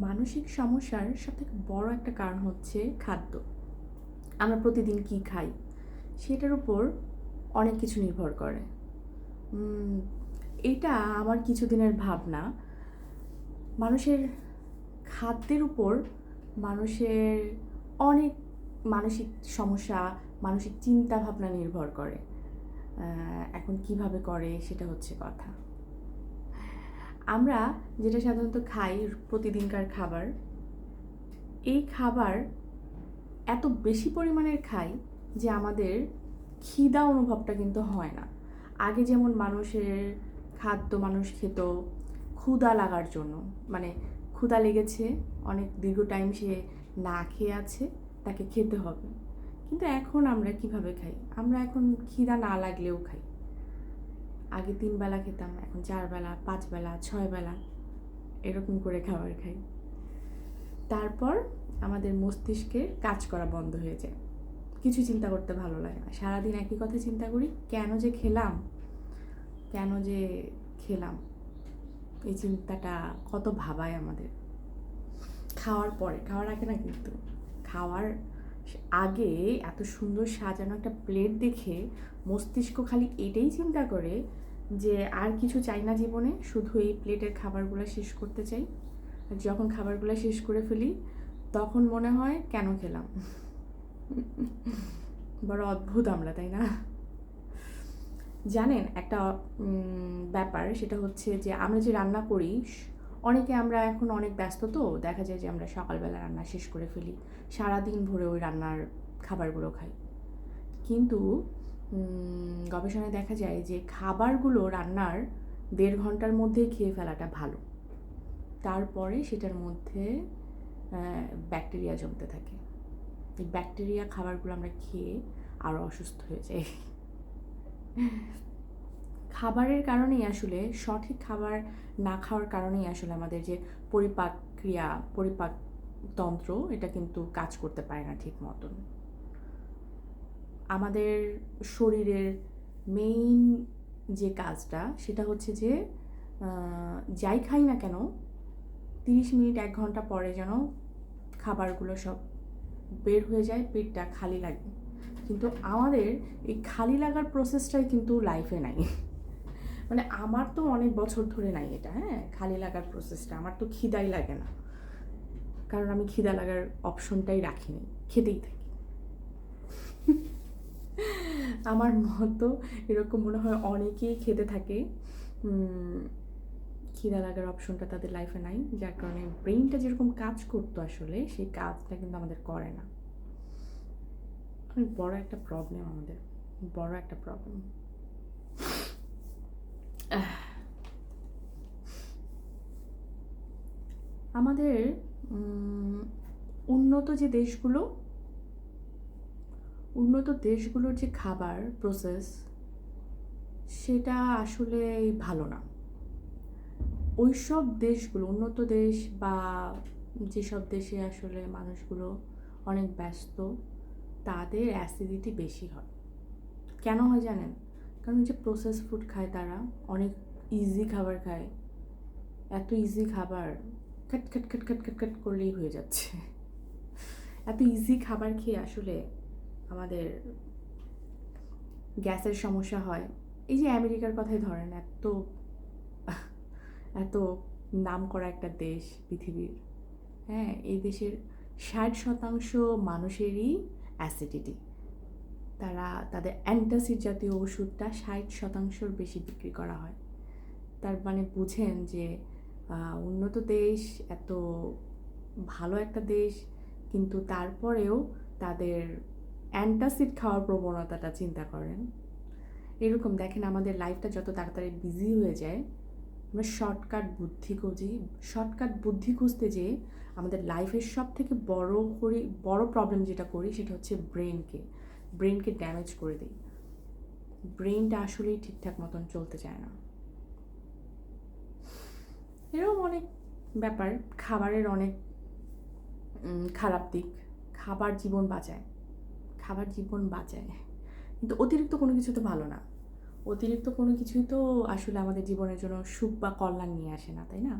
মানসিক সমস্যার সবথেকে বড় একটা কারণ হচ্ছে খাদ্য। আমরা প্রতিদিন কি খাই সেটার উপর অনেক কিছু নির্ভর করে। উম, এটা আমার কিছুদিনের ভাবনা। মানুষের খাদ্যের উপর মানুষের অনেক মানসিক সমস্যা, মানসিক চিন্তা ভাবনা নির্ভর করে। এখন কিভাবে করে সেটা হচ্ছে কথা। আমরা যেটা সাধারণত খাই, প্রতিদিনকার খাবার, এই খাবার এত বেশি পরিমাণের খাই যে আমাদের খিদা অনুভবটা কিন্তু হয় না। আগে যেমন মানুষের খাদ্য মানুষ খেত ক্ষুধা লাগার জন্য, মানে ক্ষুধা লেগেছে, অনেক দীর্ঘ টাইম সে না খেয়ে আছে, তাকে খেতে হবে। কিন্তু এখন আমরা কিভাবে খাই? আমরা এখন খিদা না লাগলেও খাই। আগে 3 বেলা খেতাম, এখন 4 বেলা, 5 বেলা, 6 বেলা এরকম করে খাবার খাই। তারপর আমাদের মস্তিষ্কের কাজ করা বন্ধ হয়ে যায়, কিছু চিন্তা করতে ভালো লাগে না, সারাদিন একই কথা চিন্তা করি, কেন যে খেলাম, কেন যে খেলাম, এই চিন্তাটা কত ভাবায় আমাদের। খাওয়ার পরে, খাওয়ার আগে না, কিন্তু খাওয়ার আগে এত সুন্দর সাজানো একটা প্লেট দেখে মস্তিষ্ক খালি এটাই চিন্তা করে যে আর কিছু চাই না জীবনে, শুধু এই প্লেটের খাবারগুলো শেষ করতে চাই। আর যখন খাবারগুলো শেষ করে ফেলি তখন মনে হয় কেন খেলাম। বড় অদ্ভুত আমরা, তাই না? জানেন একটা ব্যাপার, সেটা হচ্ছে যে আমরা যে রান্না করি, অনেকে আমরা এখন অনেক ব্যস্ত, তো দেখা যায় যে আমরা সকালবেলা রান্না শেষ করে ফেলি, সারাদিন ভরে ওই রান্নার খাবারগুলো খাই। কিন্তু গবেষণায় দেখা যায় যে খাবারগুলো রান্নার 1.5 ঘন্টার মধ্যেই খেয়ে ফেলাটা ভালো। তারপরে সেটার মধ্যে ব্যাকটেরিয়া জমতে থাকে। এই ব্যাকটেরিয়া খাবারগুলো আমরা খেয়ে আরও অসুস্থ হয়ে যাই। খাবারের কারণেই আসলে, সঠিক খাবার না খাওয়ার কারণেই আসলে আমাদের যে পরিপাকতন্ত্র, এটা কিন্তু কাজ করতে পারে না ঠিক মতন। আমাদের শরীরের মেইন যে কাজটা, সেটা হচ্ছে যে যাই খাই না কেন 30 মিনিট 1 ঘন্টা পরে যেন খাবারগুলো সব বের হয়ে যায়, পেটটা খালি লাগে। কিন্তু আমাদের এই খালি লাগার প্রসেসটাই কিন্তু লাইফে নাই। মানে আমার তো অনেক বছর ধরে নাই এটা, হ্যাঁ, খালি লাগার প্রসেসটা। আমার তো খিদাই লাগে না, কারণ আমি খিদা লাগার অপশনটাই রাখিনি, খেতেই থাকি। আমার মতো এরকম মনে হয় অনেকেই খেতে থাকে, খিদা লাগার অপশনটা তাদের লাইফে নাই, যার কারণে ব্রেইনটা যেরকম কাজ করতো আসলে সেই কাজটা কিন্তু আমাদের করে না। অনেক বড় একটা প্রবলেম আমাদের, বড় একটা প্রবলেম। আমাদের উন্নত যে দেশগুলো, উন্নত দেশগুলোর যে খাবার প্রসেস, সেটা আসলে ভালো না। ওইসব দেশগুলো, উন্নত দেশ বা যেসব দেশে আসলে মানুষগুলো অনেক ব্যস্ত, তাদের অ্যাসিডিটি বেশি হয়। কেন হয় জানেন? কারণ যে প্রসেস ফুড খায় তারা, অনেক ইজি খাবার খায়। এত ইজি খাবার, খাট খাট খাট খাট খাট খাট করলেই হয়ে যাচ্ছে। এত ইজি খাবার খেয়ে আসলে আমাদের গ্যাসের সমস্যা হয়। এই যে আমেরিকার কথাই ধরেন, এত এত নাম করা একটা দেশ পৃথিবীর, হ্যাঁ, এই দেশের 60% মানুষেরই অ্যাসিডিটি। তারা তাদের অ্যান্টাসিড জাতীয় ওষুধটা 60%-র বেশি বিক্রি করা হয়। তার মানে বুঝেন যে উন্নত দেশ, এত ভালো একটা দেশ, কিন্তু তারপরেও তাদের অ্যান্টাসিড খাওয়ার প্রবণতাটা চিন্তা করেন। এরকম দেখেন, আমাদের লাইফটা যত তাড়াতাড়ি বিজি হয়ে যায়, আমরা শর্টকাট বুদ্ধি খুঁজতে যেয়ে আমাদের লাইফের সব থেকে বড় প্রবলেম যেটা করি, সেটা হচ্ছে ব্রেনকে ড্যামেজ করে দিই। ব্রেনটা আসলেই ঠিকঠাক মতন চলতে চায় না। এরকম অনেক ব্যাপার। খাবারের অনেক খারাপ দিক। খাবার জীবন বাঁচায়, কিন্তু অতিরিক্ত কোনো কিছু তো ভালো না। অতিরিক্ত কোনো কিছুই তো আসলে আমাদের জীবনের জন্য সুখ বা কল্যাণ নিয়ে আসে না, তাই না?